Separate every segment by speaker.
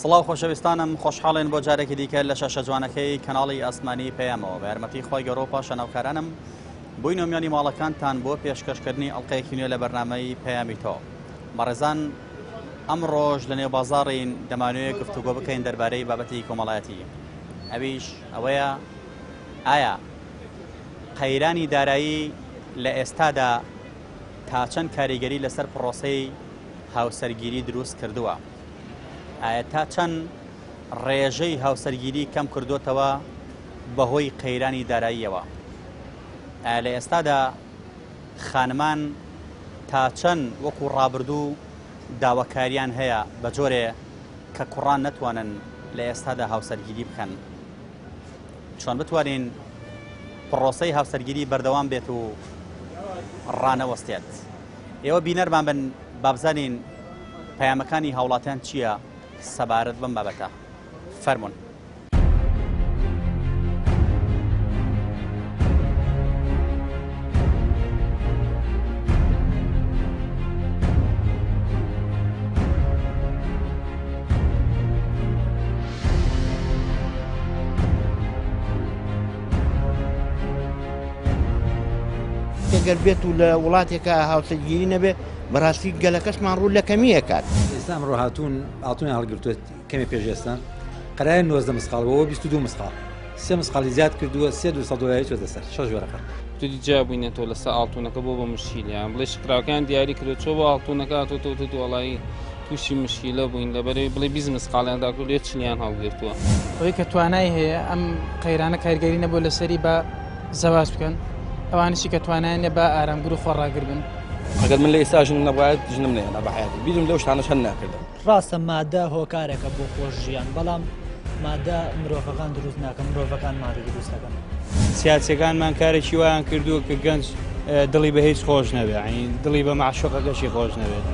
Speaker 1: سڵاو خۆشەویستانم خۆشحاڵین بۆ جارێکی دیکە لە شەشە جوانەکەی کەناڵی ئەسمانی پێیامەوە بە یارمەتی خۆی گەورە و پاشەناوکارانم بووی نۆمیانی ماڵەکانتان بۆ پێشکەشکردنی ئەڵلقەیەکی نوێ لە بەرنامەی پەیامی تۆ. بەڕێزان ئەم ڕۆژ لە نێو بازاڕین دەمانوێت گفتوگۆ بکەین دەربارەی بابەتی کۆمەڵایەتی. ئەویش ئەوەیە ئایا قەیرانی دارایی لە ئێستادا تا چەند کاریگەری لەسەر پرۆسەی هاوسەرگیری دروست کردووە؟ ئایا تا چەند ڕێژەی هاوسەرگیری کەم کردوتەوە بەهۆی قەیرانی داراییەوە؟ ئایا لە ئێستادا خانمان تا چەند وەکو ڕابردوو داواکاریان هەیە بە جۆرێ کە کوڕان نەتوانن لە ئێستادا هاوسەرگیری بکەن؟ چۆن بتوانین پرۆسەی هاوسەرگیری بەردەوام بێت و ڕانەوەستێت؟ ئێوە بینەرمان بن بابزانین پەیامەکانی هاوڵاتیان چییە سەبارەت بەم بابەتە. فەرموون.
Speaker 2: ئەگەر بێت و لە وڵاتێکە هاوسەرگیری نەبێ بەڕاستی گەلەکەشمان ڕوو لە کەمیە کات.
Speaker 3: ئێستا ئەمڕۆ هاتوونی هەڵگرتووە کەمێ پێشێستان قەرایە 19 مسقالەوە 22 مسقال 3 مسقالی زیاد کردووە 32 چۆتە سەر 6 وەرەقە.
Speaker 4: دوودی جا بووینێتەوە لەسەر ئاڵتوونەکە بۆ مشکیلیان بڵێ شکراوەکان دیاری کردو چۆ بۆ ئاڵتوونەکە هاتووەتەوە وەڵایی تووشی مشکیلە بووین لەبەرەوەی بڵێ 20 مسقالیان داکرد لێ چلیان هەڵگرتووە.
Speaker 5: ئەوەی کە توانای هەیە ئەم قەیرانە کارگەری نەبوو لەسەری بە زەواج بکەن، ئەوانشی کە توانایان لێ بە ئارامگر و خۆڕاگر بن.
Speaker 6: ئەگەر من لە ئێستا ژنم نەبوایەت ژنم نێنا بە حیاتی بیرم لەو شتانەش هەر ناکردم.
Speaker 7: ڕاستە مادە هۆکارێکە بۆ خۆشییان، بەڵام مادە مرۆڤەکان دروست ناکەن، مرۆڤەکان مادە دروست دەکەن.
Speaker 8: سیاسەکانمان کارێکی وایان کردووە کە گەنج دڵی بە هیچ خۆش نەبێت، یعنی دڵی بە معشوقەکەشی خۆش نەبێت.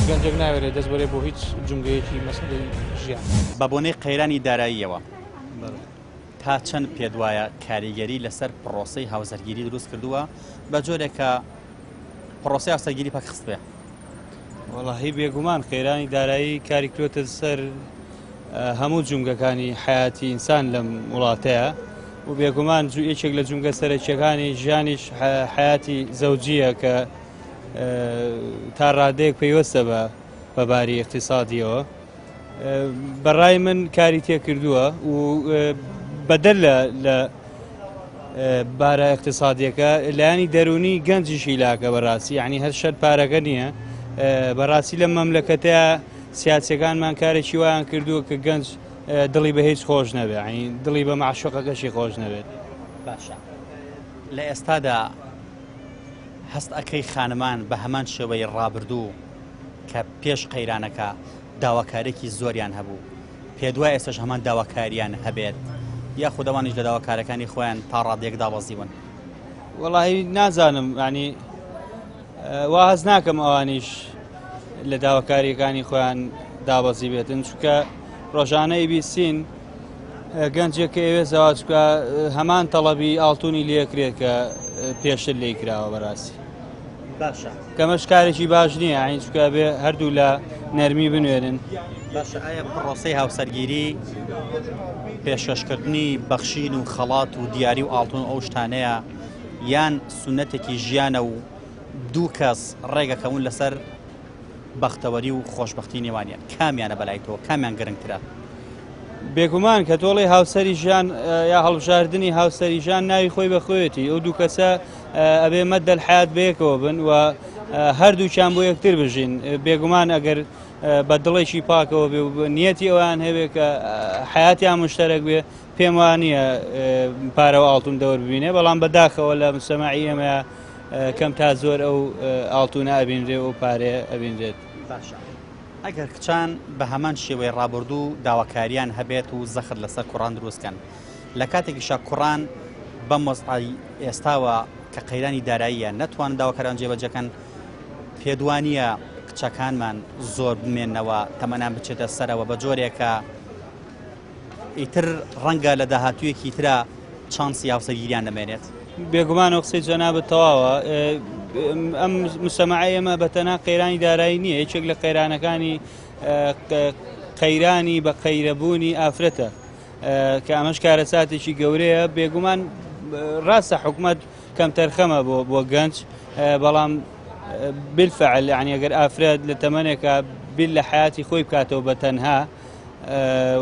Speaker 8: گەنجێک ناوێت دەست بەرێ بۆ هیچ جونگەیەکی مەسەلەی ژیان.
Speaker 1: بە بۆنەی قەیرانی داراییەوە تا چەند پێت وایە کاریگەری لەسەر پرۆسەی هاوسەرگیری دروست کردووە بە جۆرێکە پرۆسەی هاوسەرگیری پەکخست بێ؟
Speaker 8: وەڵاهی بێگومان قەیرانی دارایی کاری کردوتە سەر هەموو جونگەکانی حیاتی ئینسان لەم وڵاتەیە و بێگومان یەکێک لە جونگە سەرەکیەکانی ژیانیش حیاتی زەوجیە کە تا ڕادەیەک پەیوەستە بە باری اقتصادیەوە. بەڕای من کاری تێکردووە و بەدەر لە بارە اقتصادیەکە لایانی دەرونی گەنجیشی لاکە بەڕاستی، یعنی هەر شەر پارەکە نییە. بەڕاستی لە مەملەکەتەیە سیاسەکانمان کارێکی وایان کردووە کە گەنج دڵی بە هیچ خۆش نەبێت، یعنی دڵی بە معشوقەکەشی خۆش نەبێت.
Speaker 1: باشە، لە ئێستادا هەست ئەەکەی خانمان بە هەمان شێوەی ڕابردوو کە پێش قەیرانەکە داواکارێکی زۆریان هەبوو، پێدوای ئێستش هەمان داواکاریان هەبێت یا خودەوانیش لە داواکارەکانی خۆیان تا ڕادێک دابەزیون؟
Speaker 8: وەڵاهی نازانم، ینی وا هەز ناکەم ئەوانیش لە داواکاریەکانی خۆیان دابەزی بێتن، چونکە ڕۆژانەی بیستین گەنجێک کە ئەوێ زەواج بکە هەمان تەڵەبی ئاڵتوونی لێکرێت کە پێشتر لێی کراوە بەڕاستی.
Speaker 1: باشە،
Speaker 8: کەمەش کارێکی باش نییە، عین چکە بێ هەردوو لە نەرمی بنوێنن.
Speaker 1: باشە، ئایا پرۆسەی هاوسەرگیری پێشکەشکردنی بەخشین و خەڵات و دیاری و ئاڵتون ئەو شتانەیە یان سونەتێکی ژیانە و دوو کەس ڕێگەکەون لەسەر بەختەوەری و خۆشببختی نێوانیان؟ کامیانە بەلای تۆ کامیان گرنگترە؟
Speaker 8: بێگومان کە تۆڵی هاوسەری ژیان یا هەڵبژاردننی هاوسەری ژیان ناوی خۆی بەخۆیەتی، ئەو دوو کەسە ئەبێ مەدەل حیات بەیەکەوە بن و هەردووچیان بۆ یەکتر بژین. بێگومان ئەگەر بە دڵێکی پاکەوە بێ و نیەتی ئەویان هەبێ کە حیاتیان مشتەرەک بێ، پێم وانە پارەوە ئاڵتون دەوە ببینێ، بەڵام بەداخەوە لە مجتەمەعی ئێمە کەم تا زۆر ئەو ئاڵتونە ئەبینرێ و پارێ ئەبینرێت.
Speaker 1: باشە، ئەگەر کچان بە هەمان شێوەی ڕابردوو داواکاریان هەبێت و زەخت لەسەر کوڕان دروستکەن، لە کاتێکیشا کوڕان بە مۆزعی ئێستاوە کە قەیرانی داراییە نەتوان داواکاران جێبەجەکەن، پێدوانیە کچەکانمان زۆر بمێنەوە تەمەنان بچێتە سەرەوە بە جۆرێکە ئیتر ڕەنگە لە داهاتوویەکی ترە چانسی هاوسەرگیریان دەمێنێت؟
Speaker 8: بێگومان ئەو قسەی جەنابەت تەواوە. ئەم مستەمەعە ئێمە بەتەنها قەیرانی دارایی نییە، یەکێک لە قەیرانەکانی قەیرانی بە قەیرەبوونی ئافرەتە کە ئەمەش کارەساتێکی گەورەیە. بێگومان ڕاستە حکوومەت کەم تەرخەمە بۆ گەنج، بەڵام بالفعل یعنی ئەگەر ئافرەت لە تەمەنێکە بیل لە حیاتی خۆی بکاتەوە بە تەنها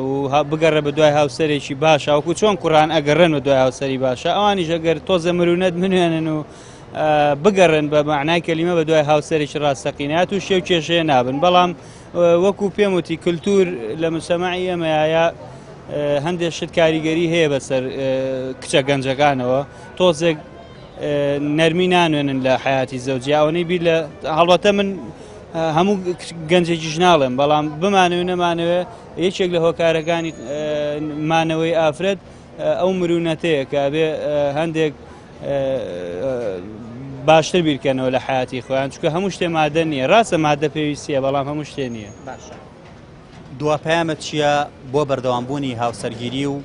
Speaker 8: و بگەڕێ بە دوای هاوسەرێکی باشە، وەکو چۆن کوڕان ئەگەڕێن بە دوای هاوسەری باشە، ئەوانیش ئەگەر تۆزە مرونەت منوێنن و بگەڕن بە معنای کەلیمە بە دوای هاوسەرێکی ڕاستەقینات و شێو کێشەیە نابن. بەڵام وەکو پێم وتی کللتور لە مجتەمەعی ئێمەیە هەندێک شت کاریگەری هەیە بەسەر کچە گەنجەکانەوە، تۆزێک نەرمی نانوێنن لە حیاتی زەوجی. ئەوەی بیر لە هەڵبەتە من هەموو گەنجێکیش ناڵێم، بەڵام بمانەوە نەمانەوە یەکێک لە هۆکارەکانی مانەوەی ئافرەت ئەو مرونەتەیە کە بێ هەندێک باشتر بیرکەنەوە لە حیاتی خۆیان، چونکە هەموو شتێ مادە نییە. ڕاستە مادە پێویستیە، بەڵام هەموو شتێ نییە.
Speaker 1: دواپەیامەت چییە بۆ بەردەوامبوونی هاوسەرگیری و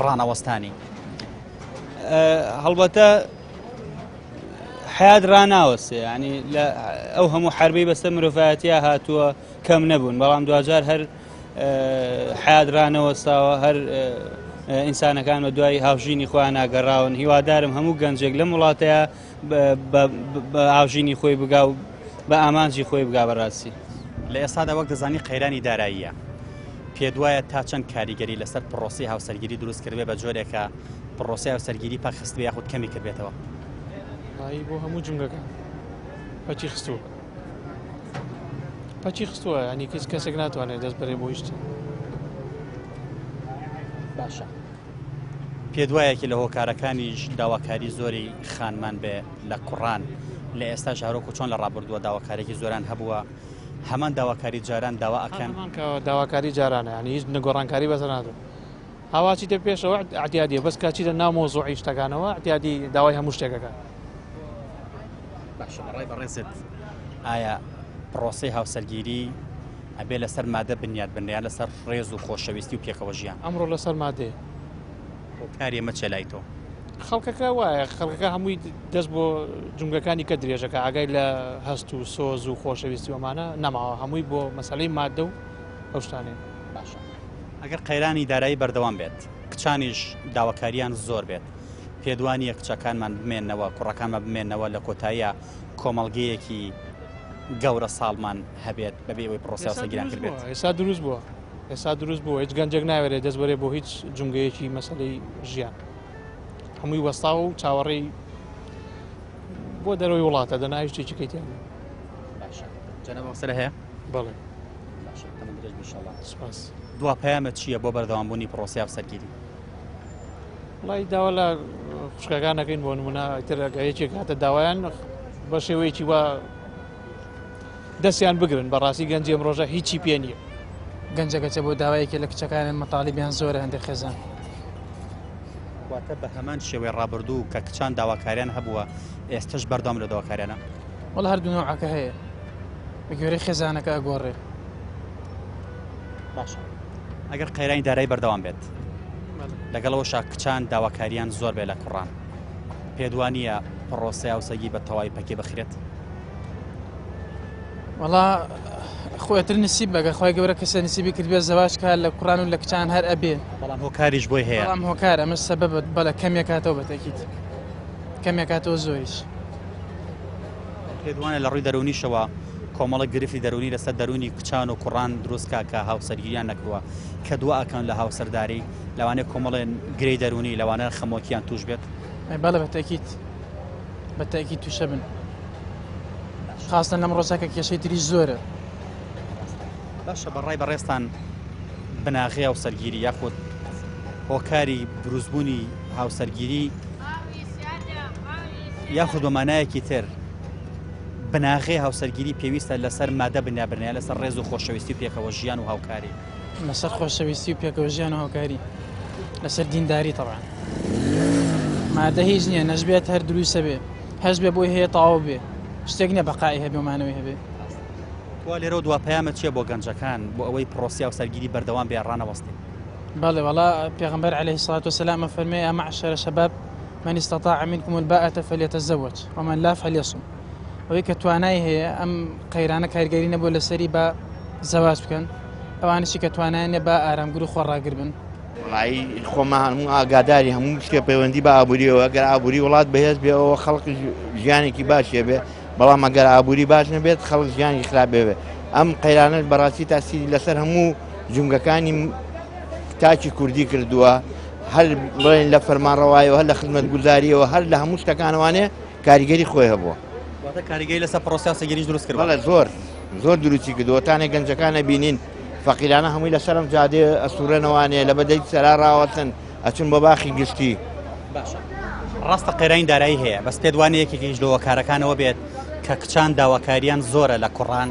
Speaker 1: ڕانەوەستانی؟
Speaker 8: هەڵبەتە حیات ڕناوەسێ، ینی لە ئەو هەموو حربەی بەسەر مرۆڤایەتیە هاتووە کەم نەبوون، بەڵام دوجار هەر حیات ڕنەوەستاوە، هەر ئینسانەکان بە دوای هاوژینی خۆیان ناگەڕاون. هیوادارم هەموو گەنجێک لەم وڵاتەیە بە هاوژینی خۆی بگا و بە ئامانجی خۆی بگا بەڕاستی.
Speaker 1: لە ئێستادا وەک دەزانی قەیرانی داراییە، پێ وایە تا چەند کاریگەری لەسەر پرۆسی هاوسەرگیری دروست کردبێ بە جۆرێکە پرۆسی هاوسەرگیری پاخستبێ یاخود کەمی کردبێتەوە؟
Speaker 9: بۆ هەموو جنگەکان پەچی خستووە، پەچی خستووە، ینی کەسێک ناتوانێت دەست بەرێ بۆ هیچ.
Speaker 1: باشە، پێ وایەکی لە هۆکارەکانیش داواکاری زۆری خانمان بێ لە کوڕان لە ئێستا ژارۆک و چۆن لە ڕابردووە داواکارێکی زۆران هەبووە، هەمان داواکاری جاران داوا ئەکەن
Speaker 9: داواکاری جارانە، ینی هیچ نەگۆڕانکاری بەسەر نادۆ. هاواچی تە پێشەوە ئەحتیادیە، بەس کاچی لە ناو مۆزوعی شتەکانەوە ئەحتیادی داوای هەموو شتێکەکە.
Speaker 1: باشە، بەڕای بەڕێزت ئایا پرۆسی هاوسەرگیری ئەبێ لەسەر مادە بنیاد بنیان لەسەر ڕێز و خۆشەویستی و پێکەوە ژیان؟
Speaker 9: ئەمڕۆ لەسەر مادەیە.
Speaker 1: هۆکاری ئەمە چێ لای تۆ؟
Speaker 9: خەڵکەکە وایە، خەڵکەکە هەمووی دەست بۆ جنگەکانی کە درێژەکە ئاگای لە هەست و سۆز و خۆشەویستی ومانە نەماوە، هەمووی بۆ مەسەلەی مادە و ئەو شتانێ.
Speaker 1: باشە، ئەگەر قەیرانی دارایی بەردەوام بێت، کچانیش داواکاریان زۆر بێت، پێدوانیە کچەکانمان بمێنەوە، کوڕەکانمان بمێنەوە، لە کۆتاییە کۆمەڵگەیەکی گەورە ساڵمان هەبێت بەبێ ئەوەی پرۆسی هاوسەرگیریان کرد بێت.
Speaker 9: ئێستا دروست بووە، ئێستا دروست بووە، هیچ گەنجێک ناوێت دەست بەرێ بۆ هیچ جنگەیەکی مەسەلەی ژیان. هەمووی وەستا و چاوەڕێی بۆ دەرەوەی وڵاتە دەنا هیچێکی کەیتیان.
Speaker 1: باشە، جەنەبە قسە هەیە؟
Speaker 9: بەڵێ.
Speaker 1: باشە، تەمەن درێژ ئینشاءڵڵا.
Speaker 9: سوپاس.
Speaker 1: دواپەیامەت چییە بۆ بەردەوامبوونی پرۆسی هاوسەرگیری؟
Speaker 9: وڵای داوا لە خوشکەکانەکەین بۆ نمونە ئیتر یەکێک هاتە داوایان بە شێوەیەکی وە دەستیان بگرن. بەڕاستی گەنجی ئەمڕۆژە هیچی پێ نییە.
Speaker 5: گەنجەکەچە بۆ داوایەکی لە کچەکانن مەتاڵیبیان زۆرە هەندێک خێزان.
Speaker 1: واتە بە هەمان شێوەی ڕابردوو کە کچان داواکاریان هەبووە ئێستش بەردەوام لە داواکاریانە؟
Speaker 5: وەڵ هەردوو نەوعەکە هەیە، بە گوێرەی خێزانەکە ئەگۆڕێ.
Speaker 1: باشە، ئەگەر قەیرانی دارایی بەردەوام بێت لەگەڵەوەشا کچان داواکاریان زۆر بێ لە کوڕان، پێدوانیە پرۆسی هاوسەرگیری بە تەواوی پەکێ بخرێت؟
Speaker 5: وەڵا خۆیتر نسیب بەگە خۆی گەورە کەسە نسیبی کردبێ زەواج کار لە کوڕان و لە کچان هەر ئەبێ،
Speaker 1: بەڵام هۆکاریش بۆی هەیە.
Speaker 5: بەڵام هۆکار ئەمە سەبەبت بەڵە کەمێکاتەوە بەتەکیت، کەمێکاتەوە زۆریش.
Speaker 1: پێدوانە لە ڕووی دەرونیشەوە کۆمەڵە گرفتی دەرونی لەسەر دەرونی کچان و کوڕان دروستکە کە هاوسەرگیریان نەکردووە کە دووە ئەکەن لە هاوسەرداری، لەوانەیە کۆمەڵێن گرەی دەرونی لەوانە خەمۆکیان توش بێت.
Speaker 5: بەڵێ بەتەکیت توشە بن، خاستن لەم ڕۆژەکە کێشەی تریش زۆرە.
Speaker 1: باشە، بەڕای بەڕێستان بناغی هاوسەرگیری یاخود هۆکاری دروستبوونی هاوسەرگیری یاخود بەمانایەکی تر بناغی هاوسەرگیری پێویستە لەسەر مادە بنیابرنیان لەسەر ڕێز و خۆشەویستی و پێکەوە ژیان و هاوکاری،
Speaker 5: لەسەر خۆشەویستی و پێکەوە ژیان و هاوکاری، لەسەر دینداری تەبعاً. مادە هیچ نییە، نەژبێت هەر دروستە بێ، هەش بێ بۆی هەیە تەواو بێ، شتێک نییە بەقای هەبێ و مانەوەی هەبێ.
Speaker 1: وا لێرە دواپەیامە چییە بۆ گەنجەکان بۆ ئەوەی پرۆسی هاوسەرگیری بەردەوام بێ ڕانەوەستی؟
Speaker 5: بەڵێ، وەڵا پێغەمبەر عەلەیهی السەڵات وەسەلام فەرمێ ئە مەعشەرە شەباب من استطاع منكم الباءة فليتزوج ومن لا فليصم. ئەوەی کە توانای هەیە ئەم قەیرانە کارگەری نەبوو لەسەری بە زەواج بکەن ئەوانشی کە توانیانە بە ئارامگر و خۆڕاگر بن.
Speaker 2: وڵایی خۆمان هەموو ئاگاداری هەموو شتێ پەیوەندی بە ئابوووریەوە ئەگەر ئابووری وڵات بەهێز بێەوە خەڵک ژیانێکی باشێ بێ بەڵام ئەگەر ئابووری باش نەبێت خەڵک ژیانی خراپ بێ ئەم قەیرانە بەڕاستی تاسیری لەسەر هەموو جونگەکانی تاکی کوردی کردووە هەر بڵێن لە فەرمانڕەوایەوە هەر لە خزمەت گوزاریەوە هەر لە هەموو شتەکانەوانێ کاریگەری خۆی هەبووە.
Speaker 1: کاریگەری لەسەر پرۆسی هاوسەرگیریش دروست کردووە.
Speaker 2: بەڵێ زۆر دروستی کردووە تانێک گەنجەکانە بینین فەقیرانە هەمووی لەسەرم جادێ ئەسوورێنەوانێ لە بەدەی سەرا ڕاوەتن ئەچون بە باخی گشتی.
Speaker 1: ڕاستە قەیرانی دارایی هەیە بەس پێ دوانێ یەکێکیش لە هۆکارەکانەوە بێت کە کچان داواکاریان زۆرە لە کوڕان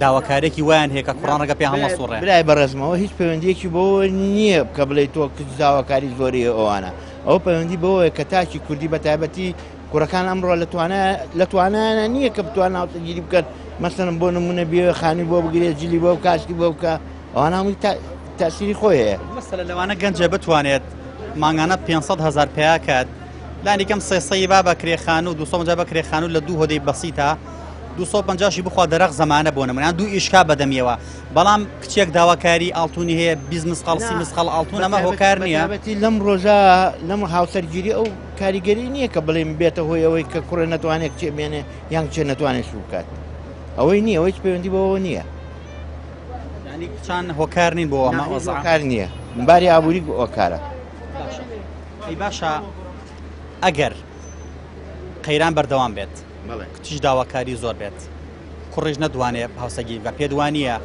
Speaker 1: داواکارێکی وایان هەیە کە کوڕان ڕەگە پێ هەڵنەسووڕێ.
Speaker 2: برای بەڕێزمەوە هیچ پەیوەندیەکی بەوە نییە کە بڵێ تۆ کچ داواکاری زۆری ئەوانە ئەو پەیوەندی بەوەیە کە تاکی کوردی بە تایبەتی کوڕەکان ئەمڕۆ لە توانایانە نییە کە بتوان هاوسەرگیری بکەن مەسەڵەن بۆ نمونە بێ خانی بۆ بگرێت جلی بۆ کاشتی بۆ بکە ئەوانە هەمووی تاسیری خۆی هەیە.
Speaker 1: مەسەلە لەوانە گەنجە بتوانێت مانگانە 500,000 پێیا کات لانی کەم سێسەی با بە کرێخان و 200 بە کرێخان و لە دوو هۆدەی بەسیتە 250 بخوا دەرەق زەمانە بۆ نمونە دوو ئیشکا بەدەمیەوە بەڵام کچێک داواکاری ئاڵتونی هەیە 20 مسقال 30 مسقال ئاڵتون ئەمە هۆکار نییە.
Speaker 2: لەم ڕۆژە لەم هاوسەرگیری ئەو کاریگەری نییە کە بڵێم بێتە هۆی ئەوەی کە کوڕە نەتوانێت کچێ بێنێ یان کچێ نەتوانێت سوو بکات ئەوەی نییە ئەوەی پەیوەندی بەوە نییە.
Speaker 1: ینی کچان هۆکار نین بۆ ئەمە
Speaker 2: هۆکار نییە مباری ئابووری هۆکارە.
Speaker 1: ئەی باشە ئەگەر قەیران بەردەوام بێت کچیش داواکاری زۆر بێت کوڕیش نەدوانێت هاوسەگیری بکە پێدوانیە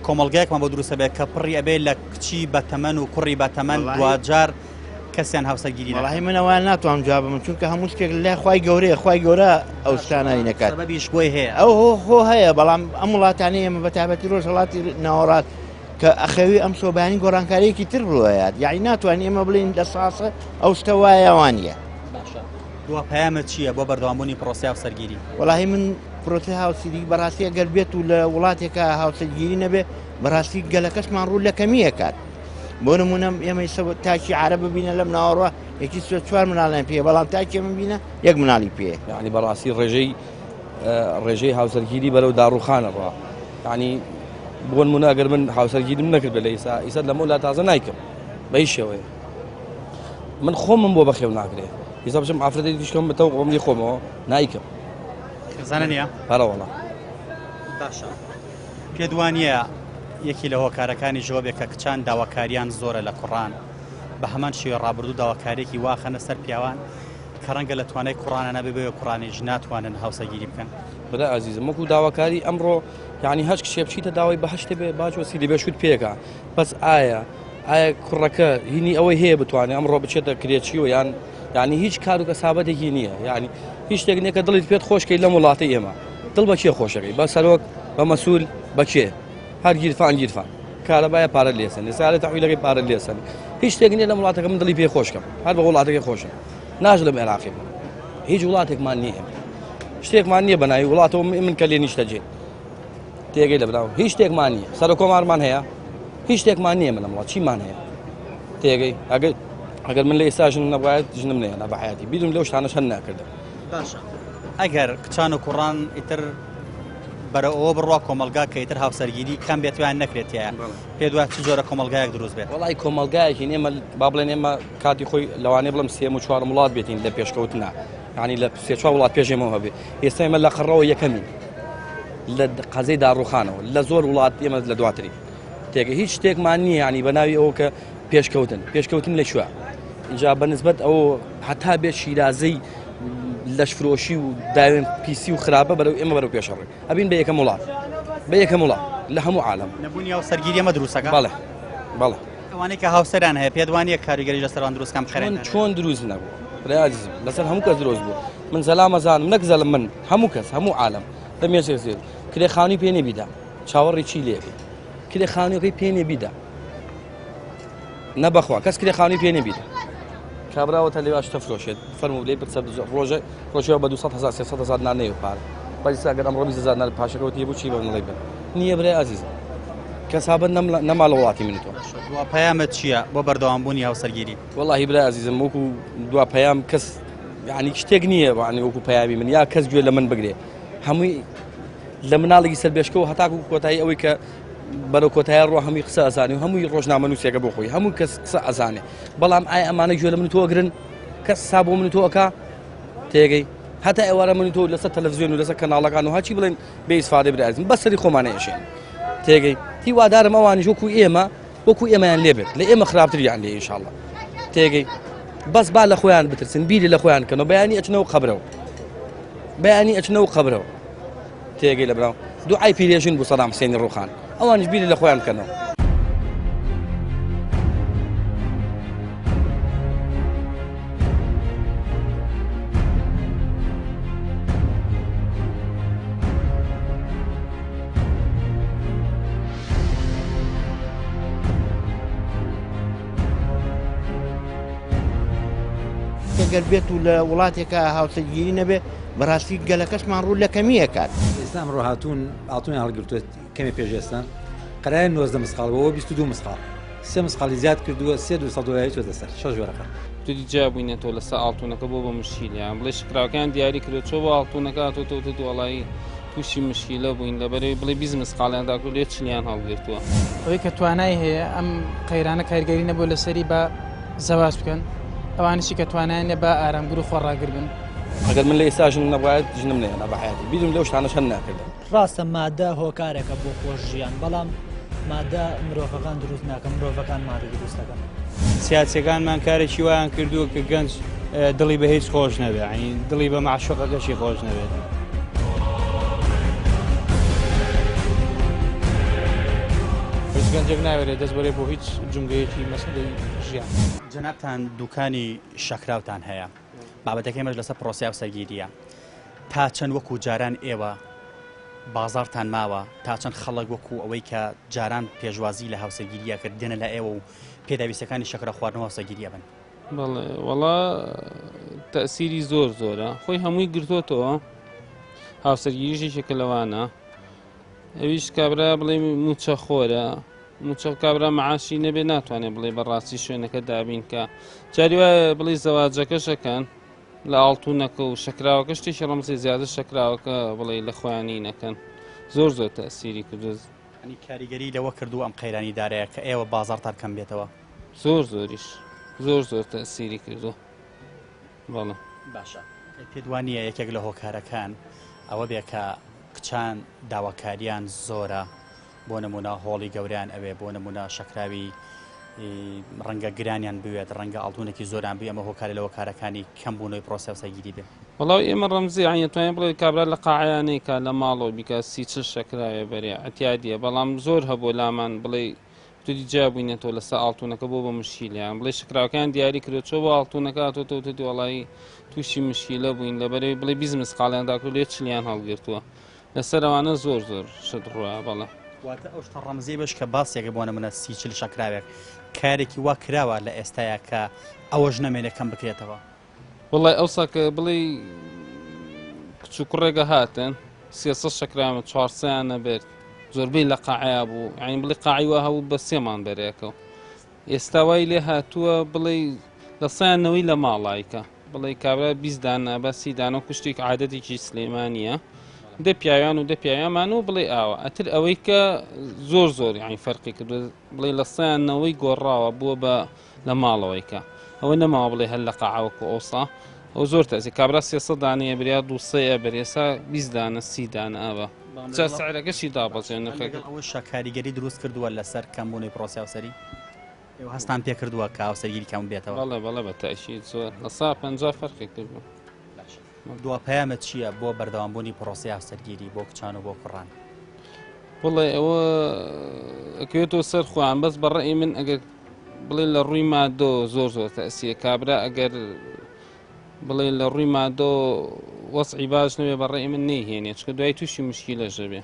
Speaker 1: کۆمەڵگایەکمان بۆ دروستە بێت کە پڕی ئەبێت لە کچی بەتەمەن و کوڕی بەتەمەن دوجار کەسیان هاوسەگیری
Speaker 2: وڵاهی منەوەیان ناتوانم جواب بم چونکە هەموو شتێک لای خوای گەورەیە خوای گەورە ئەو شتانەی نەکات
Speaker 1: سەبەبیش بۆی هەیە
Speaker 2: ئەو هۆ هەیە بەڵام ئەم وڵاتانەیە ئێمە بەتابەتی ڕۆژهەڵاتی ناوەڕات کە ئەخەوی ئەم سۆبانی گۆڕانکاریەکی تر بڕۆیات یعنی ناتوانین ئێمە بڵین لە ساسە ئەو شتە وایەوانە.
Speaker 1: دووە پەیامت چییە بۆ بەردەوامبوونی پرۆسی هاوسەرگیری؟
Speaker 2: وەڵاهی من پرۆسی هاوسەرگیری بەڕاستی ئەگەر بێت و لە وڵاتێکە هاوسەرگیری نەبێ بەڕاستی گەلەکەشمان ڕوو لە کەمیە کات بۆ نمونە ئێمە تاکی عارە ببینە لەم ناوەڕوا یەکی 4 مناڵیان پێ بەڵام تاکی ئێمە بینە 1 مناڵی پێ
Speaker 6: یعنی بەڕاستی ڕێژەی هاوسەرگیری بەرەو داڕوخانەڕوا ینی بۆ نمونە ئەگەر من هاوسەرگیریم نەکرد بە لە ئیسا لەمە لا تازە نایکەم بە هیچ شێوەیە من خۆمم بۆ بەخێو ناکرێت ئیسا بچم ئافرەتی دیشکەم بەتەو قۆملی خۆمەوە نایکەم
Speaker 1: خێزانە نییە؟
Speaker 6: هەڵەوەڵا
Speaker 1: باشە پێدوانیە یەکی لە هۆکارەکانی ژۆبێک کە کچان داواکاریان زۆرە لە کوڕان بە هەمان شێوە ڕابردوو داواکارێکی واخەنە سەر پیاوان کە ڕەنگە لە توانای کوڕانە نەبێ بێ کوڕانیش ناتوانن هاوسەگیری بکەن.
Speaker 6: بەدا ئازیزم وەکو داواکاری ئەمڕۆ یعنی هەچ کشێ بچیتە داوای بەهشتێ بێ باجۆسی لێ بێشوت پێکە بەس ئایا کوڕەکە هینی ئەوەی هەیە بتوانێت ئەمڕۆ بچێتە کرێچیەوە یان یعنی هیچ کار و کەسابەتێکی نییە یعنی هیچ شتێک نییە کە دڵیت پێت خۆشکەی لەم وڵاتی ئێمە دڵ بە کێ خۆشەکەی بە سەرۆک بە مەسوول بەکێ هەر گیرفان کارەبایە پارە لێسن لەسارە تەحویلەکەی پارە لێسن هیچ شتێک نییە لەم وڵاتەکە من دڵی پێ خۆشکەم هەر بە وڵاتەکەی خۆشم ناژ لەم عێراقی هیچ وڵاتێکمان نییە شتێکمان نییە بەناوی وڵاتەوە من کە لێ نیشتەجێ تێگەی لە براوە هیچ شتێکمان نییە سەر کۆمارمان هەیە هیچ شتێکمان نییە من لەم وڵات چیمان هەیە تێگەی ئەگەر من لە ئێستاژن نەبایەت ژنم نێنا بە حیاتی بیرم لەو شتانەش هەن ناکردم.
Speaker 1: باشە ئەگەر کچان و کوڕان ئیتر بەرەوە بڕوا کۆمەلگا کە ئیتر هاوسەرگیری کەم بێتیان نەکرێتیان پێ دوای چ جۆرە کۆمەلگایەک دروست بێت؟
Speaker 6: وڵی کۆمەلگایەکی ئێمە با بڵێن ئێمە کاتی خۆی لەوانەیە بڵم 3 و 4 وڵات بێتین لە پێشکەوتنا ینی لە 3-4 وڵات پێشێمەوە هەبێ ئێستا ئێمە لە قەڕەوە یەکەمین لە قەزەی داڕوخانەوە لە زۆر وڵات ئێمە لە دواتری تێگە هیچ شتێکمان نییە ینی بەناوی ئەوە کە پێشکەوتن لە شووە اینجا بەنسبەت ئەوە حتا بێت شیرازەی لەشفرۆشی و داوێن پیسی و خراپە بەرەو ئێمە بەرەو پێشەڕێ ئەبین بە یەکەم وڵات لە هەموو عالم
Speaker 1: نەبوونی هاوسەرگیری ئەمە دروستەکە
Speaker 6: بەڵێ
Speaker 1: ئەوانەی کە هاوسەران هەیە پێدوانیە کاریگەری لەسەروان دروستکەم خێرن
Speaker 6: چۆن دروست نەبوو ڕێعاجزم لەسەر هەموو کەس دروست بوو من زەلام ئەزانم نەکزەلم من هەموو کەس هەموو عالم دەمێشێت کرێخانی پێ نەبیدا چاوەڕی چی لێبێ کرێخانیەکەی پێ نەبیدا نەبەخوا کەس کرێخانی پێ نەبیدا کابراوەتە لێواش تەفرۆشێت فەرموو لێ پرسە ڕۆژێ بە 200,000 نانەیە و پارە بەلیسا ئەگەر ئەمڕۆ 20,000 نان پاشەکەوتی بوو چی بە نڵی بن نییە برای عزیز کەسابەت نەما لە وڵاتی من تۆ
Speaker 1: دوا پەیامت چییە بۆ بەردەوامبوونی هاوسەرگیری؟
Speaker 6: وەڵاهی برای عزیزم وەکو دوا پەیام کەس یعنی شتێک نییە وەکو پەیامی من یا کەس گوێ لە من بگرێ هەمووی لە مناڵێکی سەربێشکەوە هەتاکو کۆتایی ئەوەی کە بەرەو کۆتایی ڕۆ هەمووی قسە ئەزانێ و هەمووی ڕۆژنامە نووسێکە بۆ خۆی هەموو کەس قسە ئەزانێ بەڵام ئایا ئەمانە گوێ لە من تۆگرن کەس سا بۆ من تۆکە تێگەی هەتا ئێوارە من تۆ لەسەر تەلەڤیزیۆن و لەسەر کەناڵەکان و هەچی بڵێن بێ ئیسفادە برازم بەسەری خۆمانەیەشێن تێگەی هیوادارم ئەوانیش وەکو ئێمەیان لێبێت لە ئێمە خراپتریان لێ ئینشاڵڵا تێگەی بەس با لە خۆیان بترسن بیری لە خۆیان کەنەوە بەیانی ئەچنەوە قەبرەوە تێگەی لە براو دوعای پیرێژن بوو سەدام حوسێنی ڕووخان ئەوانیش بیری لە خۆیان بکەنەوە.
Speaker 2: ئەگەر بێت و لە وڵاتێکە هاوسەرگیری نەبێ بەڕاستی گەلەکەشمان ڕوو لە کەمیە کات
Speaker 3: ئێستا ئەمڕۆ هاتوونیان هەڵگرتوێت کەمێ پێشێستان قەرایە 90 مسقالەوە 22 مسقال 3 مسقالی زیاد کردووە 3 چۆتە سەر 6 جۆرەکە
Speaker 4: توی جابووینێتەوە لەسەر ئاڵتوونەکە بۆ بە مشکیلیان بڵێ شکراوەکان دیاری کردو چۆ بە ئاڵتوونەکە تۆ وەڵایی تووشی مشکیلە بووین لەبەرەوەی بڵێ 20 مسقالیان داکرد لێ چلیان هەڵگرتووە
Speaker 5: ئەوەی کە توانای هەیە ئەم قەیرانە کارگەری نەبوو لەسەری بە زەواج بکەن ئەوانشی کە توانایانێ بە ئارامگر و خۆڕاگر بن
Speaker 6: ئەگەر من لە ئێستاژن نەبوایەت ژنم نێنا بە حیاتی بیرم لەو شتانەش هەن ناکردم
Speaker 7: ڕاستە مادە هۆکارێکە بۆ خۆش ژیان بەڵام مادە مرۆڤەکان دروست ناکە مرۆڤەکان مادە دروست دەکەن
Speaker 8: سیاسەکانمان کارێکی وایان کردووە کە گەنج دڵی بە هیچ خۆش نەبێت عین دڵی بە معشوقەکەشی خۆش نەبێت
Speaker 9: گەنجێک ناوێت دەست بەرێ بۆ هیچ جونگەیەکی مەسەلەی ژیان
Speaker 1: جەنابتان دوکانی شەکراوتان هەیە بابەتەکەی مەش لەسەر پرۆسی هاوسەرگیریە تا چەند وەکو جاران ئێوە بازارتان ماوە تا چەند خەڵک وەکو ئەوەی کە جاران پێشوازی لە هاوسەرگیریە کرد دێنە لە ئێوە و پێداویستەکانی شەکرە خواردنەوە هاوسەرگیریە بن
Speaker 4: بەڵێ وەڵا تەسیری زۆرە خۆی هەمووی گرتوتەوە هاوسەرگیریشێکە لەوانە ئەویش کابرا بڵێ موچە خۆرە موچە کابرا مەعاشی نەبێ ناتوانێت بڵێ بەڕاستی شوێنەکە دابین کە جاری وایە بڵێ زەواجەکەشەکەن لە ئاڵتوونەکە و شەکراوەکە شتێکی ڕەمزی زیادە شەکراوەکە بڵێ لە خۆیانی نەکەن زۆر تەسیری کردو
Speaker 1: ئەنی کاریگەری لەوە کردو ئەم قەیرانی دارەیە کە ئێوە بازارتان کەم بێتەوە
Speaker 4: زۆریش زۆر تەسیری کردو بەڵێ
Speaker 1: باشە پێدوانیە یەکێک لە هۆکارەکان ئەوە بێ کە کچان داواکاریان زۆرە بۆ نمونە هۆڵی گەوریان ئەوێ بۆ نمونە شەکراوی ڕەنگە گرانیان بوێت ڕەنگە ئاڵتوونێکی زۆران بوو ئەمە هۆکاری لەوە کارەکانی کەم بوونەوەی پرۆسی هاوسەرگیری بێ
Speaker 4: وەڵاو ئێمە ڕەمزی ئاەتوانین بڵێ کابرا لە قاعیانەی کا لە ماڵەوە بیکە 30 شەکراوێ بەرێ ئەتیادیە بەڵام زۆر هەبوو لامان بڵێ توی جابووینێتەوە لەسەر ئاڵتوونەکە بۆ بە مشکیلیان بڵێ شکراوەکان دیاری کردو چۆ بە ئاڵتوونەکە تۆ وەڵایی تووشی مشکیلە بووین لەبەرەوەی بڵێ 20 مسقالیان داکرد لێ چلیان هەڵگرتووە لەسەر ئەوانە زۆر شت ڕوایە بەڵێ
Speaker 1: واتە ئەو شتە ڕەمزی بەش کە باسێکە بۆ نمونە 30 شەکراوێک کارێکی وا کراوە لە ئێستایا کە ئەوەش نامێنێت کەم بکرێتەوە
Speaker 4: وڵای ئەوساکە بڵێ کچ و کوڕێگە هاتن 300 شەکرامە 400یان نەبێت زۆربەی لە قاعیا بوو عین بڵێ قاعیوە هەبوو بە 3مان بەرێکەوە ئێستا وای لێ هاتووە بڵێ لە سەیانەوەی لە ماڵایکە بڵێ کابرا 20 دانە بە 30 دانە و کوشتێک عادەتێکی سلێمانیە دە پیاویان و دە پیاویانمان و بڵێ ئاوە ئەتر ئەوەی کە زۆر یعنی فەرقی کردو بڵێ لە سەیانەوەی گۆڕاوە بووە بە لە ماڵەوەیکە ئەوە نەماوە بڵێ هەر لە قاعاوەکو ئەوسا ئەو زۆر تەسی کابرا 300 دانەیە بریا 200 بەرێسا 20 دانە 30 دانە ئەوە سعرەکەشی دابەزێنەکە
Speaker 1: ئەوە شەکاریگەری دروست کردووە لەسەر کەمبوونی پرۆسی هاوسەری ئێوە هەستان پێ کردووە کە هاوسەرگیری کەم بێتەوە
Speaker 4: بەڵێ بە تەشید زۆر لە 150 فەرقی کردووە
Speaker 1: دوا پەیامە چییە بۆ بەردەوامبوونی پرۆسی هاوسەرگیری بۆ کچان و بۆ کوڕان
Speaker 4: بڵێ ئەوە ئەکەوێتەوە سەر خۆیان بەس بەڕێی من ئەگەر بڵێ لە ڕووی مادۆ زۆر تەسیە کابرا ئەگەر بڵێ لە ڕووی مادۆ وەسعی باش نەبێ بەڕێی من نەیهێنێت چکە دوای تووشی مشکیلەژە بێ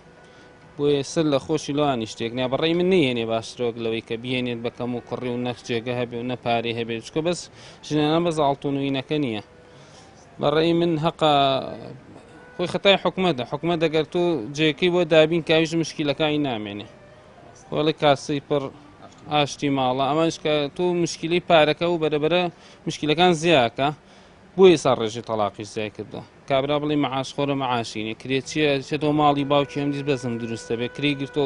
Speaker 4: بۆیە سەر لە خۆشی لەوانی شتێک نیا بەڕێی من نەیهێنێ باشترۆک لەوەی کە بهێنێت بەکەم و کوڕی و نەخ جێگە هەبێ و نەپارێ هەبێت چکە بەس ژنانە بەس ئاڵتوونوینەکە نییە بەڕێی من حەقا خۆی خەتای حکومەت ئەگەر تۆ جێەکەی بۆ دابین کاویش مشکیلەکانی نامێنێ وەڵی کاسی پڕ ئاشتی ماڵە ئەمانش کە تۆ مشکلی پارەکە و بەرەبەرە مشکلەکان زیاکە بۆ ئێستا ڕێژی تەلاقی زیای کردووە کابرا بڵێ مەعاش خۆرە مەعاشینێ کرێت چیە چێتەوە ماڵی باوکی ئەم دیز بەزم دروستە بێ کری گرتۆ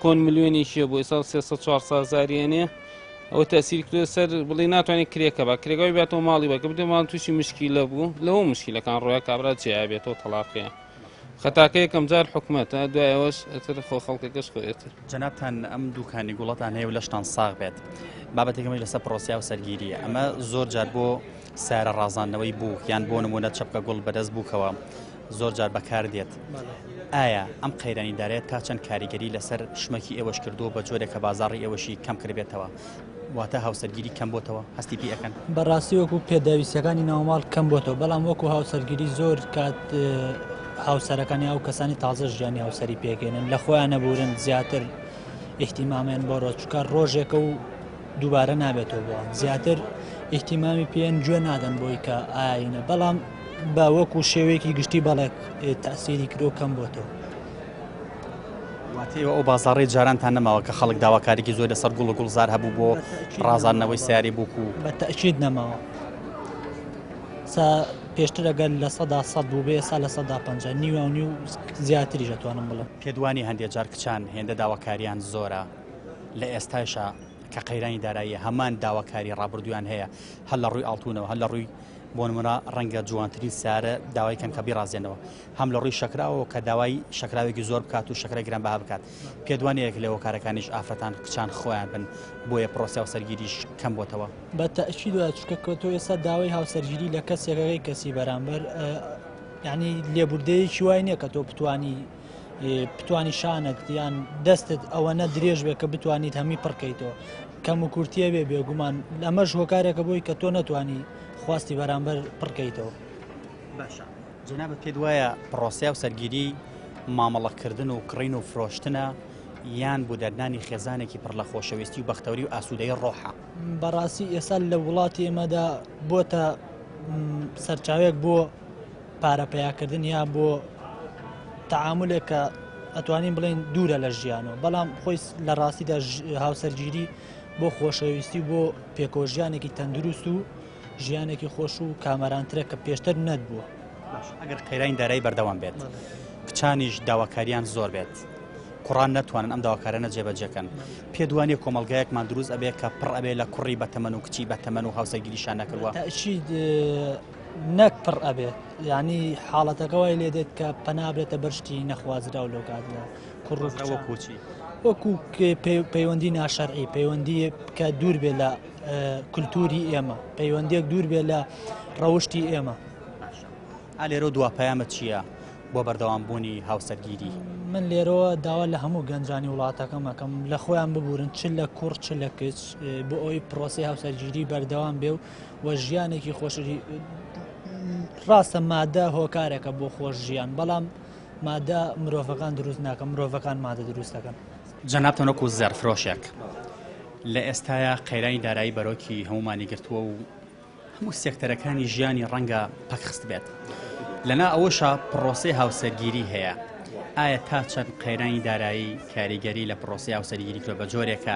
Speaker 4: کۆن ملیۆنی چیە بۆ ئێستا 300-400 زاریێنێ ئەوە تەسیری کردو سەر بڵێ ناتوانێت کرێکە بە کرێگەوەی بێتەوە ماڵی بە کە بدێ ماڵ تووشی مشکیلە بوو لەوە مشکیلەکان ڕۆیە کابرا جیا بێتەوە تەلاقەیە خەتاکە یەکەم جار حکومەتە دوایەوەش ئەتر خۆ خەڵکەکەش خۆێتر
Speaker 1: جەنابتان ئەم دوکانی گوڵەتان هەیە و لەشتان ساغ بێت بابەتێکەکەمی لەسەر پرۆسیا و سەرگیریە ئەمە زۆر جار بۆ سارە ڕازاندنەوەی بوو یان بۆ نمونە چەپکە گوڵ بەدەست بووکەوە زۆر جار بەکار دێت ئایا ئەم قەیرانیدارێت تا چەند کاریگەری لەسەر شمەکی ئێوەش کردووە بە جۆرێک کە بازاڕی ئێوەشی کەم کردبێتەوە واتە هاوسەرگیری کەم بۆتەوە هەستی پێ ئەەکەن
Speaker 7: بەڕاستی وەکو پێداویستەکانی ناوماڵ کەم بۆتەوە بەڵام وەکو هاوسەرگیری زۆر کات هاوسەرەکانی ئەو کەسانی تازە ژیانی هاوسەری پێکێنن لە خۆیان نەبورن زیاتر احتیمامیان بۆ ڕۆژچکار ڕۆژێکە و دووبارە نابێتەوە بۆ زیاتر احتیمامی پێیان گوێ نادەن بۆی کە ئاینە بەڵام بە وەکو شێوەیەکی گشتی بەڵێک تەسیری کرۆ کەم بۆتەوە
Speaker 1: واتەوە ئەو بازاڕی جارانتان نەماوە کە خەڵک داواکارێکی زۆر لەسەر گوڵ و گوڵزار هەبوو بۆ ڕازاندنەوەی سیاری بووکو
Speaker 7: بە تەئکید نەماوە پێشتر ئەگەر لە 100 بوو بێ سا لە 150 نیوانی و زیاتری دەتوانم بڵم
Speaker 1: پێدوانی هەندێک جار کچان هێندە داواکاریان زۆرە لە ئێستاشە کە قەیرانی داراییە هەمان داواکاری ڕابردویان هەیە هەل لە ڕووی ئاڵتونەوە هەل لە ڕووی بۆ نمونە ڕەنگە جوانترین سارە داوای کەم کە بیڕازێنەوە هەم لە ڕووی شەکراوە کە داوای شەکراوێکی زۆر بکات و شەکرە گرانبەها بکات پێدوانەیەک لەوە کارەکانیش ئافرەتان کچان خۆیان بن بۆیە پرۆسیا و سەرگیریش کەم بۆتەوە
Speaker 7: بە تەئکید وایە چکە تۆ ئێستا داوای هاوسەرگیری لە کەسێکەکەی کەسی بەرامبەر یعنی لێبوردەیەکی وای نییە کە تۆ بتوانی شانت یان دەستت ئەوەنە درێژ بێ کە بتوانیت هەمی پڕکەیتەوە کەم و کورتیە بێ بێگومان ئەمەش هۆکارێکە بۆی کە تۆ نەتوانی خواستی بەرامبەر پڕکەیتەوە
Speaker 1: باشە جەنابەت پێت وایە پرۆسیا و سەرگیری مامەڵەکردن و کڕین و فرۆشتنە یان بۆ دەرنانی خێزانێکی پڕ لە خۆشەویستی و بەختەوری و ئاسوودەی ڕۆحە
Speaker 7: بەڕاستی ئێستا لە وڵاتی ئێمەدا بۆتە سەرچاوێک بۆ پارەپەیاکردن یا بۆ تەعاملێک کە ئەتوانین بڵێن دوورە لە ژیانەوە بەڵام خۆی لە ڕاستیدا هاوسەرگیری بۆ خۆشەویستی بۆ پێکۆژیانێکی تەندروست و ژیانێکی خۆش و کامەرانترە کە پێشتر نەتبووە
Speaker 1: ئەگەر قەیرانی دارایی بەردەوام بێت کچانیش داواکاریان زۆر بێت کوڕان نەتوانن ئەم داواکارانە جێبەجێکەن پێدوانی کۆمەلگایەکمان دروست ئەبێت کە پڕ ئەبێ لە کوڕی بەتەمەن و کچی بەتەمەن و هاوسەرگیریشان نەکردووە
Speaker 7: تەئکید نەک پڕ ئەبێت ینی حاڵەتەکەوای لێ دێت کە پەنابرێتە بەرشتی نەخوازرا و لەو کاتدا
Speaker 1: کوڕەوە کوچی
Speaker 7: وەکو پەیوەندی ناشەرعی پەیوەندی کە دوور بێ لە کولتوری ئێمە پەیوەندێک دوور بێ لە ڕەوشتی ئێمە
Speaker 1: لێرە دواپەیامە چییە بۆ بەردەوامبوونی هاوسەرگیری
Speaker 7: من لێرەوە داوا لە هەموو گەنجانی وڵاتەکەمەکەم لە خۆیان ببورن چ لە کوڕ چ لە کچ بۆ ئەوی پرۆسی هاوسەرگیری بەردەوام بێ و ژیانێکی خۆشی ڕاستە مادە هۆکارێکە بۆ خۆش ژیان بەڵام مادە مرۆڤەکان دروست ناکە مرۆڤەکان مادە دروست دەکەن
Speaker 1: جەنابتان وەکو زەرفرۆشێک لە ئێستاە قەیرانی دارایی بەرۆکی هەمومانی گرتووە و هەموو سێکتەرەکانی ژیانی ڕەنگە پەکخست بێت لەنا ئەوەشە پرۆسی هاوسەرگیری هەیە ئایا تا چەند قەیرانی دارایی کاریگەری لە پرۆسی هاوسەرگیری کرد بە جۆرێکە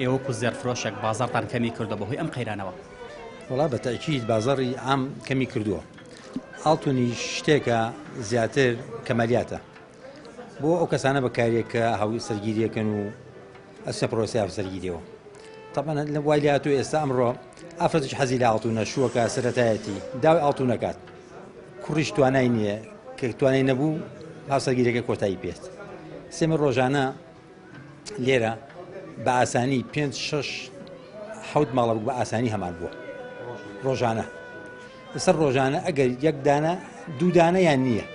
Speaker 1: ئێوەکو زەرفرۆشێک بازاڕتان کەمی کردو بەهۆی ئەم قەیرانەوە
Speaker 3: وڵا بە تەئکید بازاڕی ئام کەمی کردووە ئاڵتونی شتێکە زیاتر کەمەلیاتە بۆ ئەو کەسانە بەکارێکە هاوی سەرگیریەکەن و ئەسە پرۆسی هاوسەرگیریەوە تەبەن لە وایلات و ئێستا ئەمڕۆ ئافرەتش حەزی لە ئاڵتونە شووەکە سەرەتایەتی داوای ئاڵتونەکات کوڕیش توانای نییە کە توانای نەبوو هاوسەرگیریەکە کۆتایی پێت سێمە ڕۆژانە لێرە بە ئاسانی 5-6-7 ماڵە بوو بە ئاسانی هەمان بووە ڕۆژانە لەسەر ڕۆژانە ئەگەر یەک دانە دوو دانە یان نییە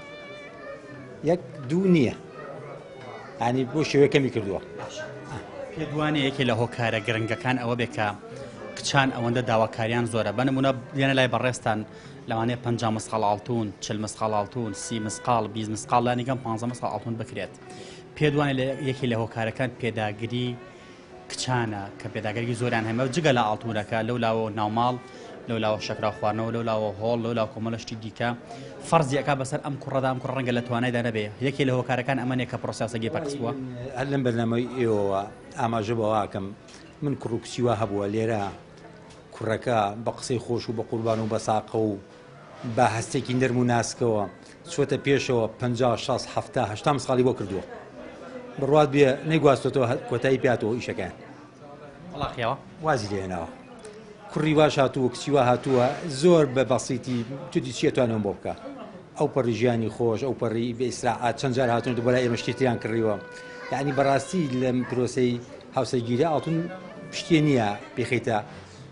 Speaker 3: یەک دوو نییە ینی بۆ شێوەیەکەمی کردووە
Speaker 1: پێدوانی یەکی لە هۆکارە گرنگەکان ئەوە بێ کە کچان ئەوەندە داواکاریان زۆرە بەنمونە بێنە لای بەڕێستان لەوانەیە 50 مسقال ئاڵتون 40 مسقال ئاڵتون 30 مسقال 20 مسقال لانیگەم 15 مسقال ئاڵتون بکرێت پێدوانی یەکی لە هۆکارەکان پێداگیری کچانە کە پێداگەری زۆریان هەمە جگە لە ئاڵتونەکە لەولاوە ناوماڵ لەولاوە شەکرا خواردنەوە لەولاوە هۆڵ لەولاوە کۆمەڵەشتی دیکە فەرزیەکە بەسەر ئەم کوڕەدا ئەم کوڕ ڕەنگە لە توانایدا نەبێ یەکی لە هۆکارەکان ئەمەنێ کە پرۆسیاسەگی پەکسووە
Speaker 3: هەر لەم بەرنامەی ئێوە ئاماژە بەواکەم من کوڕ و کچیوە هەبووە لێرە کوڕەکە بە قسەی خۆش و بە قوربان و بە ساقە و بە هەستێکی نەرم و ناسکەوە چۆتە پێشەوە 50 مسقالی بۆ کردووە بڕوات بێ نەیگواستۆتەوە کۆتایی پیاتەوە ئیشەکان
Speaker 1: وڵاقیەوە
Speaker 3: وازی لێناوە کوڕی واش هاتووە کچیوە هاتووە زۆر بە بەسیتی تودی چیەتوانم بۆ بکە ئەو پەڕی ژیانی خۆش ئەو پەڕی بە ئیسراعات چەند جار هاتوون بەلای ئێمە شتێتیان کڕیوە یعنی بەڕاستی لەم پرۆسەی هاوسەرگیری ئاڵتون شتێ نییە پێخیتە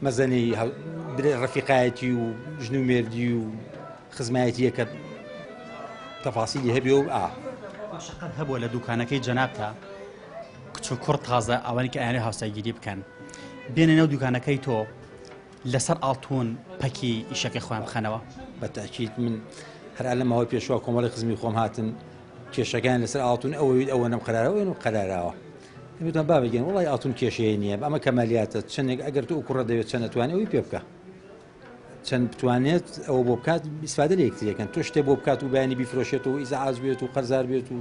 Speaker 3: مەزەنەی ڕەفیقایەتی و ژن و مێردی و خزمایەتیە کە تەفاسیلی هەبێ و
Speaker 1: باشقەت هەبووە لە دوکانەکەی جەنابتە کچ و کوڕ تازە ئەوانی کە ئەیانێ هاوسەرگیری بکەن بێنە نێو دوکانەکەی تۆ لەسەر ئاڵتون پەکی ئیشەکەی خۆیان بخەنەوە
Speaker 3: بە تاکید من هەر لە ماوەی پێشوە کۆمەڵی خزمی خۆم هاتن کێشەکان لەسەر ئاڵتون ئەوە نەم قەرارەوە قەراراوە دەبێتان با بگەن وڵی ئاڵتون کێشەیە نییە ئەمە کەمالیاتە چندێک ئەگەر تو کوڕە دەوێت چەند نەتوانێت ئەوی پێ بکە چەند بتوانێت ئەوە بۆ بکات ئیسفادە لە یەکتریەکەن تۆ شتێ بۆ بکات و بەیانی بیفرۆشێت و ئیزعاج بێت و قەرزار بێت و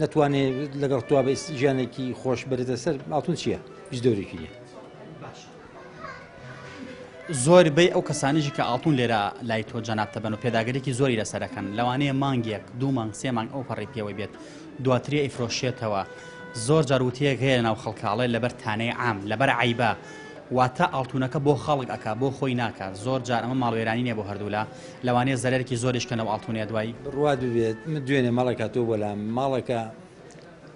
Speaker 3: نەتوانێت لەگەڵ تۆ بە ژیانێکی خۆش بێتە سەر ئاڵتون چییە هیچ دەورێکی نییە
Speaker 1: زۆر بەی ئەو کەسانیژی کە ئاڵتون لێرە لای تۆ جەنابتە بن و پێداگەرێکی زۆری لەسەرەکەن لەوانەیە مانگێک 2 مانگ 3 مانگ ئەو پەڕی پێوەی بێت دواتری ئەیفرۆشێتەوە زۆر جاروتەیەک هەیە ناو خەڵکاڵێ لەبەر تانەی عام لەبەر عیبە واتە ئاڵتونەکە بۆ خەڵک ئەکا بۆ خۆی ناکات زۆر جار ئەمە ماڵوێرانی نیە بۆ هەردوولا لەوانەیە زەرێکی زۆریشکەنەوە ئاڵتونێ دوایی
Speaker 3: ڕوات ببێت من دوێنێ ماڵێکا تۆ بۆلام ماڵەکە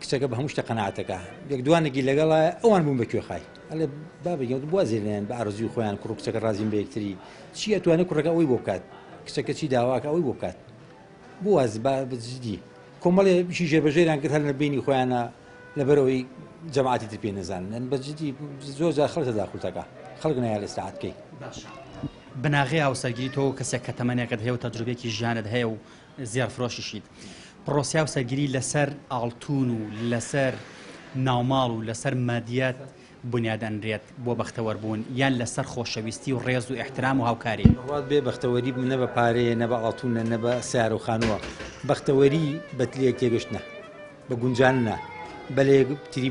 Speaker 3: کچەکە بە هەموو شتە قەناعەتەکە یەک دوانێکی لەگەڵە ئەوان بوون بە کوێخای ئەلێ با بگەم بوازێنیان بە ئارزوی خۆیان کوڕ کچەکە ڕازیم بە یەکتری چی ئەتوانێت کوڕەکە ئەوی بۆ بکات کچەکە چی داواکە ئەوی بۆ بکات بۆ واز بەجددی کۆمەڵێ شی ژێبەژێریان کرد هەر لە بینی خۆیانە لەبەرەوەی جەماعەتی تر پێ نەزانن بەجددی زۆر جار خەڵکە داخولتەکە خەڵک نایە لە ساعتکەی
Speaker 1: بناغی هاوسەرگیری تۆ کەسێک کە تەمەنێکت هەیە و تەجروبێکی ژیانت هەیە و زیارفرۆشیشیت پرۆسی هاوسەرگیری لەسەر ئاڵتون و لەسەر ناوماڵ و لەسەر مادیات بنیادەنرێت بۆ بەختەوەربوون یان لەسەر خۆشەویستی و ڕێز و احترام و هاوکاری
Speaker 3: ڕات بێ بەختەوەری نە بە پارەیە نە بە ئاڵتونە نە بە سیار و خانووە بەختەوەری بە تلێک تێگەشتنە بە گونجانە بەلێ تری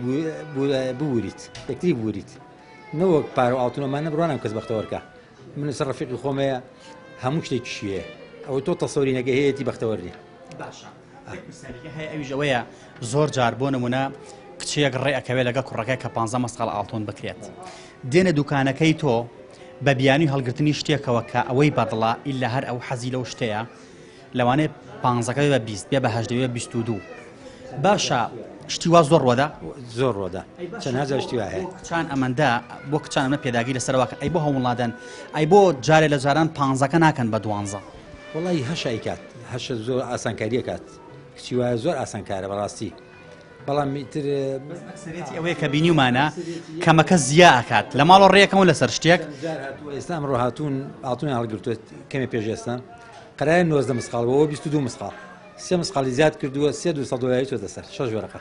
Speaker 3: بوریت یەکتری بوریت نەوەک پارە و ئاڵتونەمانە بڕوانم کەس بەختەوەرکە من سەر ڕەفیقی خۆمەیە هەموو شتێکیشی هەیە ئەوە تۆ تەسەوری نەگە هەیەی بەختەوەری
Speaker 1: باشە هەیە ئەویش ئەوەیە زۆر جار بۆ نمونە کچێک ڕێ ئەکەوێت لەگە کوڕەکەی کە 15 مەسقال ئاڵتون بکرێت دێنە دوکانەکەی تۆ بە بیانی هەڵگرتنی شتێکەوە کە ئەوەی بەدڵە ئیلا هەر ئەو حەزی لەو شتەیە لەوانەیە 15 بە 20 بێ بە 8 22 باشە شتی وا زۆر ڕۆدا
Speaker 3: زۆر ڕۆدا چەند هەزار شتی وا هەیە
Speaker 1: کچان ئەمەندا بۆ کچان ئەمە پێداگی لەسەرەوەکە ئەی بۆ هەوڵادەن ئەی بۆ جارێ لە جاران 15 ناکەن بە 12
Speaker 3: وڵی هەشای کات هەش زۆر ئاسانکاریە کات کچی وایە زۆر ئاسانکارە بەڕاستی بەڵام میتر
Speaker 1: ئەکسەرێتی ئەوەیە کە بینیمانە کەمەکە زییا ئەکات لە ماڵۆ ڕێیەکەمە لەسەر شتێک
Speaker 3: ئێستا ئەمڕۆ هاتوون ئاڵتونیان هەڵگرتوێت کەمێ پێشێستان قەرایە 90 مسقالەوە 22 مسقال 3 مسقالی زیاد کردووە 300 دلاری چۆتە سەر 6 ورقە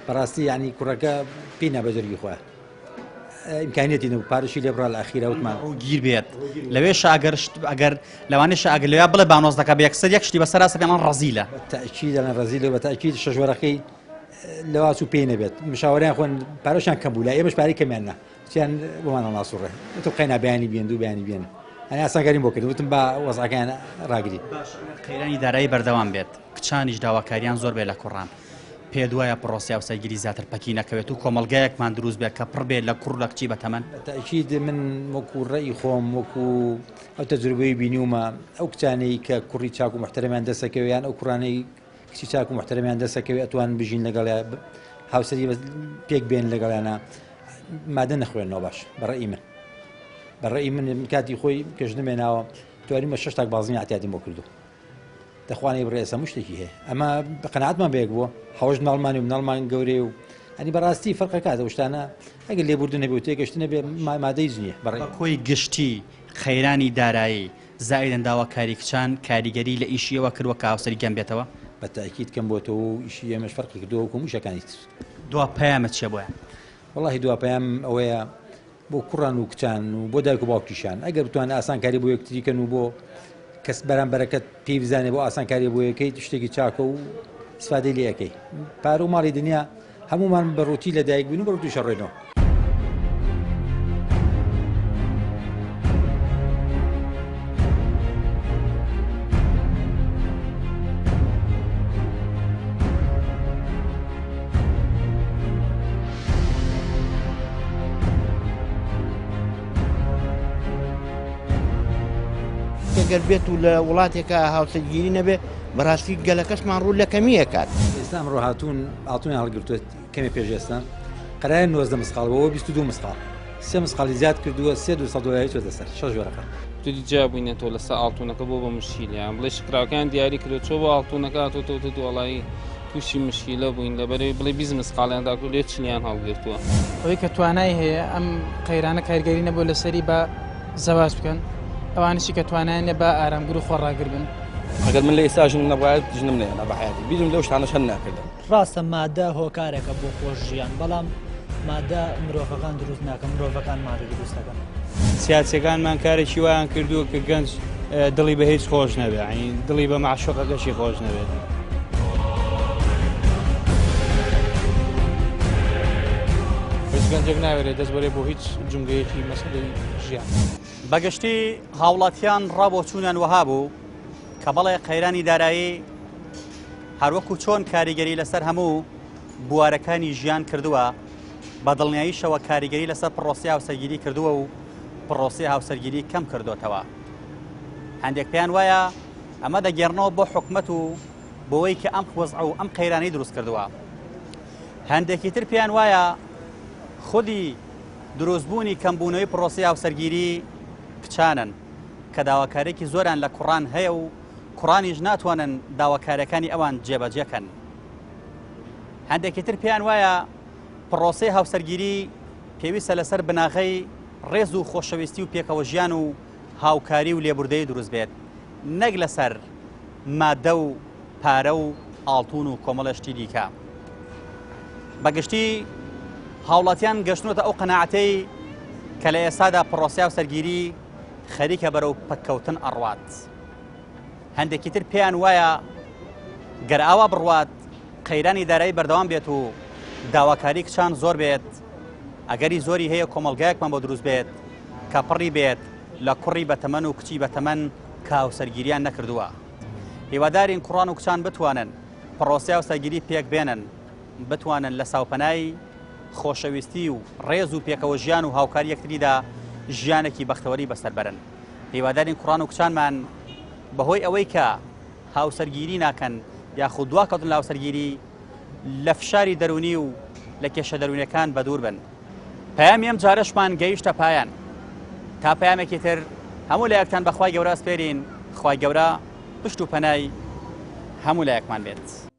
Speaker 3: بەڕاستی یعنی کوڕەکە پێی نابەجەرگی خۆیان ئیمکانیەتی نەبوو پارەشی لێ بڕا لە ئەخیرە وتمان
Speaker 1: ئەو گیر بێت لەوێش ئەگەر لەوانەیە ئەگەر لەوێ بڵێ بانۆز دەکە بە یەکسەر یەک شتی بەسەر ئاسە پێمان ڕەزیلە
Speaker 3: تاکید لەن ڕەزیلە بە تاکید 6 وەرەقەی لەواچ و پێی نەبێت مشاوەریان خۆن پارەشان کەم بوو لە ئێمەش پارەی کەمیانە چیان بۆمانە ناسوڕێ تو قەینا بەیانی بێن دوو بەیانی بێن ئەنی ئاسانکاریم بۆ کرد وتم بە وەزعەکەیان ڕاگری
Speaker 1: قەیرانی دارایی بەردەوام بێت کچانیش داواکاریان زۆر بێ لە کوڕان پێ دوایە پرۆسی هاوسەرگیری زیاتر پەکی نەکەوێت و کۆمەلگایەکمان دروست بێت کە پڕ بێت لە کوڕ لە کچی بەتەمەن
Speaker 3: تاکید من وەکو ڕێی خۆم وەکو ئەو تەجروبەی بینیومە ئەو کچانەی کە کوڕی چاک و محتەرەمیان دەسەکەویان ئەو کوڕانەی کچی چاک و محتەرەمیان دەسەکەوێت ئەتوان بژین لەگەڵ هاوسەری پێک بێن لەگەڵیانە مادە نەخوێنەوە باش بەڕێی من کاتی خۆی کەژنمێناوە توانیمە 6 تاک بازنی احتیاطیم بۆ کردو دەخوانەی بڕێ ئێستا شتێکی هەیە ئەمە بە قەناعەتمان بەیەک بووە هەوەش ناڵمانی و مناڵمان گەورەی و ئەنی بەڕاستی فەرقەکات ئەو شتانە ئەگەر لێبوردن نەبێ و تێگەشتنە بێ مادەی جنیە بەڕێ
Speaker 1: کۆی گشتی خەیرانی دارایی زائدەن داواکاری کچان کاریگەری لە ئیشیەوە کردووە کە هاوسەری گەم بێتەوە
Speaker 3: بە تاکید کەم بۆتەوە و ئیشی ئێمەش فەرقی کردووە و هەمووشەکانی تر
Speaker 1: دوا پەیامەت چیە بۆیە
Speaker 3: وەڵاهی دوا پەیام ئەوەیە بۆ کوڕان و کچان و بۆ دایک و باوکیشان ئەگەر بتوانە ئاسانکاری بۆ یەکتریکەن و بۆ کەس بەرامبەرەکەت پێی بزانێ بۆ ئاسانکاری بۆ یەکەیت شتێکی چاکە و استفادەی لێ یەکەی پارە و ماڵی دنیا هەمومان بە ڕووتی لە دایک بوون و بە ڕووتی شەڕێنەوە
Speaker 2: ئەگەر بێت و لە وڵاتێکە هاوسەرگیری نەبێ بەڕاستی گەلەکەشمان ڕوو لە کەمیە کات.
Speaker 3: ئێستا ئەمڕۆ هاتوون ئاڵتونی هەڵگرتووە کەمێ پێشێستان قەرایە 90 مسقالەوە 22 مسقال 3 مسقالی زیاد کردووە 3 چۆتە سەر 6 جۆرەکە.
Speaker 4: توی جا بووینێتەوە لەسەر ئاڵتونەکە بۆ بە مشکیلیان بڵێ شکراوەکان دیاری کردو چۆ بۆ ئاڵتونەکە هاتۆتەوە دووەڵایی تووشی مشکیلە بووین لەبەرەوەی بڵێ 20 مسقالیانداکو لێ چلیان هەڵگرتووە.
Speaker 5: ئەوەی کە توانای هەیە ئەم قەیرانە کارگەری نەبوو لەسەری بە زەواج بکەن ئەوانشی کە توانایانە بە ئارامگر و خۆڕاگر بن.
Speaker 6: ئەگەر من لە ئێستا ژن نەبوایە ژنم نێنە بە حیاتی بیرم لەو شتانە شەن ناکردم.
Speaker 7: ڕاستە مادە هۆکارێکە بۆ خۆش ژیان بەڵام مادە مرۆڤەکان دروست ناکەن مرۆڤەکان مادە دروست دەکەن.
Speaker 8: سیاسەکانمان کارێکی وایان کردووە کە گەنج دڵی بە هیچ خۆش نەبێت دڵی بە معشوقەکەشی خۆش نەبێت.
Speaker 9: گەنجێک ناوێت دەست بەرێ بۆ هیچ جونگەیەکی مەسەلەی ژیان.
Speaker 1: بەگشتی هاوڵاتیان ڕابۆ چوونیان وەها بوو کە بەڵێ قەیرانی دارایی هەروەکو چۆن کاریگەری لەسەر هەموو بوارەکانی ژیان کردووە بە دڵنیاییشەوە کاریگەری لەسەر پرۆسی هاوسەرگیری کردووە و پرۆسی هاوسەرگیری کەم کردوتەوە. هەندێک پێیان وایە ئەمە دەگەڕنەوە بۆ حکومەت و بۆەوەی کە ئەم وەزع و ئەم قەیرانەی دروست کردووە. هەندێکی تر پێیان وایە خودی دروستبوونی کەمبوونەوەی پرۆسی هاوسەرگیری کچانن کە داواکارێکی زۆران لە کوڕان هەیە و کوڕانیش ناتوانن داواکارەکانی ئەوان جێبەجێکەن. هەندێکی تر پێیان وایە پرۆسی هاوسەرگیری پێویستە لەسەر بناغەی ڕێز و خۆشەویستی و پێکەوە ژیان و هاوکاری و لێبوردەی دروست بێت نەک لەسەر مادە و پارە و ئاڵتون و کۆمەڵەشتی دیکە. بەگشتی هاوڵاتیان گەشتنەوەتە ئەو قەناعەتەی کە لە ئێستادا پرۆسی هاوسەرگیری خەریکە بەرەو پەککەوتن ئەڕوات. هەندێکی تر پێیان وایە گەر ئاوا بڕوات قەیرانی دارایی بەردەوام بێت و داواکاری کچان زۆر بێت ئەگەری زۆری هەیە کۆمەلگایەکمان بۆ دروست بێت کە پڕی بێت لە کوڕی بەتەمەن و کچی بەتەمەن کە هاوسەرگیریان نەکردووە. هیوادارین کوڕان و کچان بتوانن پرۆسی هاوسەرگیری پێک بێنن بتوانن لە ساوپەنای خۆشەویستی و ڕێز و پێکەوە ژیان و هاوکاری یەکتریدا ژیانێکی بەختەوەری بەسەر بەرن. هیوادارین کوڕان و کچانمان بەهۆی ئەوەی کە هاوسەرگیری ناکەن یاخود دواکەوتن لە هاوسەرگیری لە فشاری دەرونی و لە کێشە دەرونیەکان بەدوور بن. پەیامی ئەم جارەشمان گەیشتە پایان. تا پەیامێکی تر هەموو لایەکتان بەخوای گەورە ئەسپێرین. خوای گەورە پشت و پەنای هەموو لایەکمان بێت.